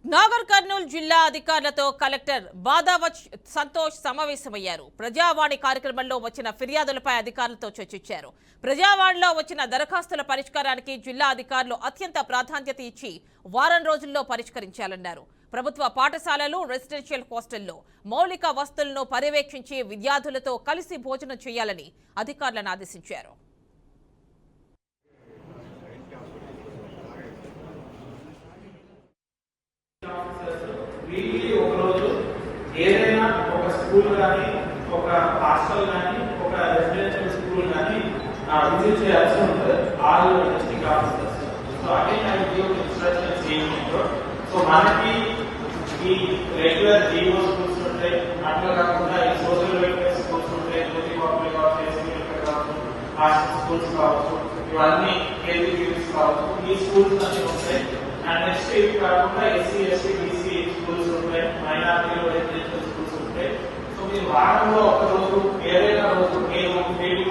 నాగర్ కర్నూలు జిల్లా అధికారులతో కలెక్టర్ బాదావత్ సంతోష్ సమావేశమయ్యారు. ప్రజావాణి కార్యక్రమంలో వచ్చిన ఫిర్యాదులపై అధికారులతో చర్చించారు. ప్రజావాణిలో వచ్చిన దరఖాస్తుల పరిష్కారానికి జిల్లా అధికారులు అత్యంత ప్రాధాన్యత ఇచ్చి వారం రోజుల్లో పరిష్కరించాలన్నారు. ప్రభుత్వ పాఠశాలలు, రెసిడెన్షియల్ హాస్టల్లో మౌలిక వసతులను పర్యవేక్షించి విద్యార్థులతో కలిసి భోజనం చేయాలని అధికారులను ఆదేశించారు. వీక్లీ ఒక రోజు ఏదైనా ఒక స్కూల్ కానీ, ఒక హాస్టల్ కానీ, ఒక రెసిడెన్షియల్ స్కూల్ కానీ విజిట్ చేయాల్సి ఉంటుంది. All district officers. So again I give instructions ఏమిటో. సో మనకి ఈ రెగ్యులర్ జీవో స్కూల్స్ ఉంటాయి, అట్లా కాకుండా ఈ సోషల్ వెల్ఫేర్ స్కూల్స్ ఉంటాయి, జ్యోతి పబ్లిక్ కావచ్చు, హాస్టల్ స్కూల్స్ కావచ్చు, ఇవన్నీ కేజీబీస్ కావచ్చు, ఈ స్కూల్స్ అన్ని ఉంటాయి. అండ్ నెక్స్ట్ ఇవి కాకుండా ఎస్సీ, ఎస్టీ, బీసీ స్కూల్స్ ఉంటాయి, మైనారిటీలో రెసిడెన్షియల్ స్కూల్స్ ఉంటాయి. సో మీరు వారంలో ఒక రోజు ఏదైనా రోజు మీరు